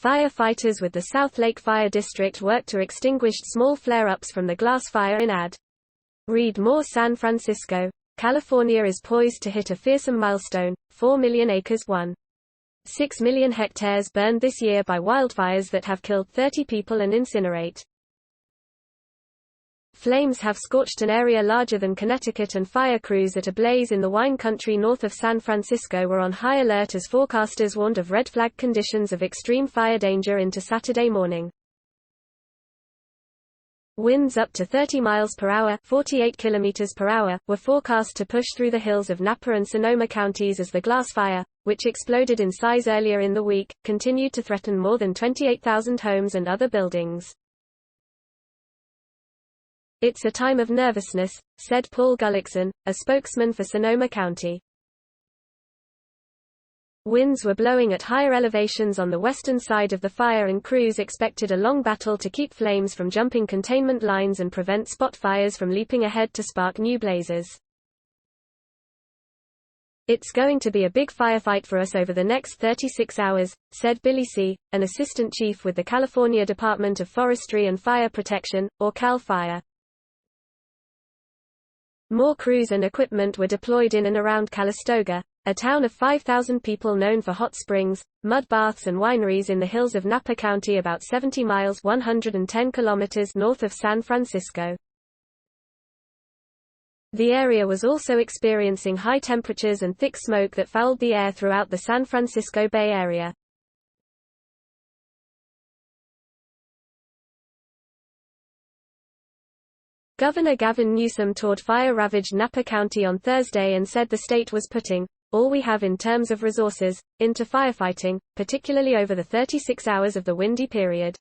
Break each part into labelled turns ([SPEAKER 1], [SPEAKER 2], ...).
[SPEAKER 1] Firefighters with the South Lake Fire District worked to extinguish small flare-ups from the glass fire in Ad. Read more. San Francisco, California is poised to hit a fearsome milestone, 4 million acres 1.6 million hectares burned this year by wildfires that have killed 30 people and incinerate. Flames have scorched an area larger than Connecticut, and fire crews at a blaze in the wine country north of San Francisco were on high alert as forecasters warned of red flag conditions of extreme fire danger into Saturday morning. Winds up to 30 miles per hour, 48 kilometers per hour, were forecast to push through the hills of Napa and Sonoma counties as the glass fire, which exploded in size earlier in the week, continued to threaten more than 28,000 homes and other buildings. "It's a time of nervousness," said Paul Gullickson, a spokesman for Sonoma County. Winds were blowing at higher elevations on the western side of the fire, and crews expected a long battle to keep flames from jumping containment lines and prevent spot fires from leaping ahead to spark new blazes. "It's going to be a big firefight for us over the next 36 hours, said Billy C., an assistant chief with the California Department of Forestry and Fire Protection, or CAL FIRE. More crews and equipment were deployed in and around Calistoga, a town of 5,000 people known for hot springs, mud baths and wineries in the hills of Napa County, about 70 miles (110 kilometers) north of San Francisco. The area was also experiencing high temperatures and thick smoke that fouled the air throughout the San Francisco Bay Area. Governor Gavin Newsom toured fire-ravaged Napa County on Thursday and said the state was putting all we have in terms of resources into firefighting, particularly over the 36 hours of the windy period.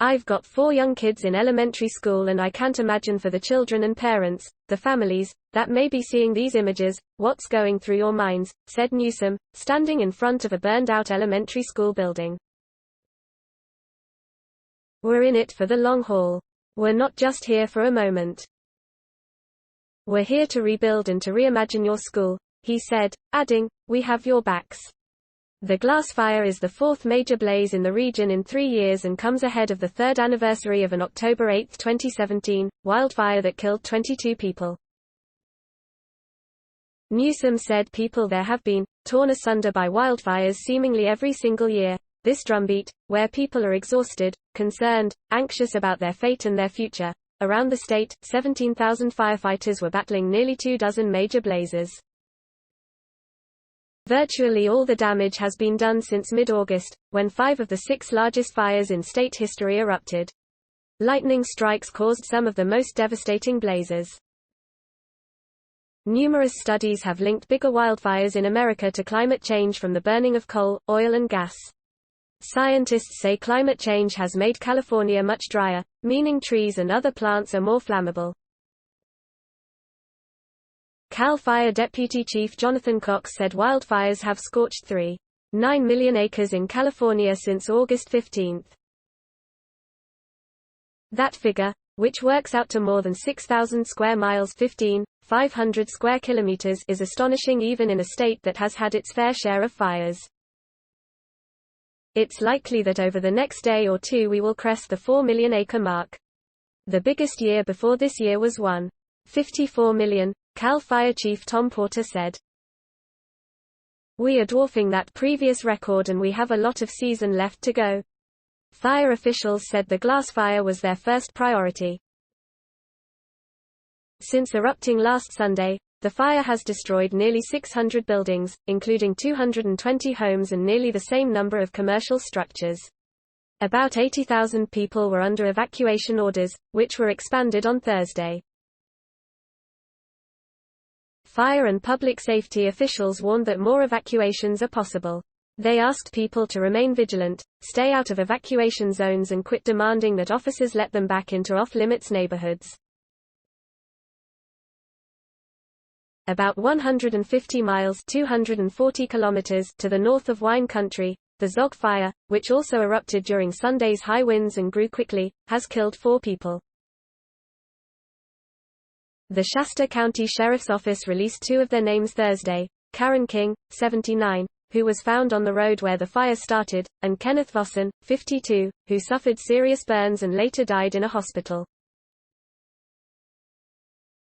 [SPEAKER 1] "I've got 4 young kids in elementary school, and I can't imagine for the children and parents, the families, that may be seeing these images, what's going through your minds," said Newsom, standing in front of a burned-out elementary school building. "We're in it for the long haul. We're not just here for a moment. We're here to rebuild and to reimagine your school," he said, adding, "We have your backs." The glass fire is the 4th major blaze in the region in 3 years and comes ahead of the 3rd anniversary of an October 8, 2017, wildfire that killed 22 people. Newsom said people there have been torn asunder by wildfires seemingly every single year. This drumbeat, where people are exhausted, concerned, anxious about their fate and their future. Around the state, 17,000 firefighters were battling nearly 24 major blazes. Virtually all the damage has been done since mid-August, when 5 of the 6 largest fires in state history erupted. Lightning strikes caused some of the most devastating blazes. Numerous studies have linked bigger wildfires in America to climate change from the burning of coal, oil and gas. Scientists say climate change has made California much drier, meaning trees and other plants are more flammable. CAL FIRE Deputy Chief Jonathan Cox said wildfires have scorched 3.9 million acres in California since August 15. That figure, which works out to more than 6,000 square miles (15,500 square kilometers), is astonishing even in a state that has had its fair share of fires. "It's likely that over the next day or two we will crest the 4 million acre mark. The biggest year before this year was 1.54 million, CAL FIRE Chief Tom Porter said. "We are dwarfing that previous record and we have a lot of season left to go." Fire officials said the glass fire was their first priority. Since erupting last Sunday, the fire has destroyed nearly 600 buildings, including 220 homes and nearly the same number of commercial structures. About 80,000 people were under evacuation orders, which were expanded on Thursday. Fire and public safety officials warned that more evacuations are possible. They asked people to remain vigilant, stay out of evacuation zones and quit demanding that officers let them back into off-limits neighborhoods. About 150 miles (240 kilometers) to the north of wine country, the Zog Fire, which also erupted during Sunday's high winds and grew quickly, has killed 4 people. The Shasta County Sheriff's Office released 2 of their names Thursday: Karen King, 79, who was found on the road where the fire started, and Kenneth Vossen, 52, who suffered serious burns and later died in a hospital.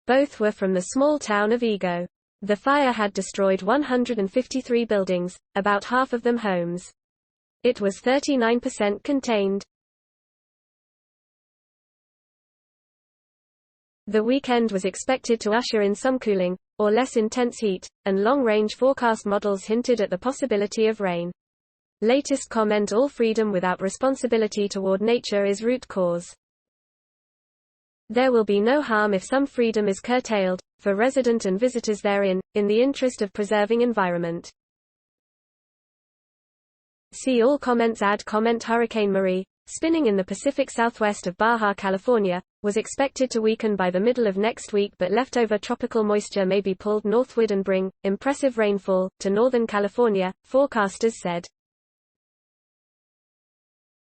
[SPEAKER 1] Both were from the small town of Ego. The fire had destroyed 153 buildings, about half of them homes. It was 39% contained. The weekend was expected to usher in some cooling, or less intense heat, and long-range forecast models hinted at the possibility of rain. Latest comment: all freedom without responsibility toward nature is root cause. There will be no harm if some freedom is curtailed, for resident and visitors therein, in the interest of preserving environment. See all comments. Add comment: Hurricane Marie, spinning in the Pacific Southwest of Baja California, was expected to weaken by the middle of next week, but leftover tropical moisture may be pulled northward and bring impressive rainfall to Northern California, forecasters said.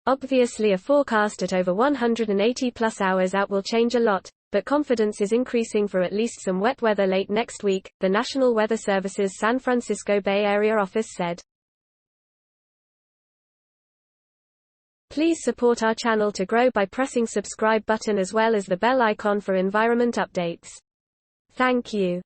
[SPEAKER 1] Obviously, a forecast at over 180+ hours out will change a lot, but confidence is increasing for at least some wet weather late next week, the National Weather Service's San Francisco Bay Area office said. Please support our channel to grow by pressing subscribe button as well as the bell icon for environment updates. Thank you.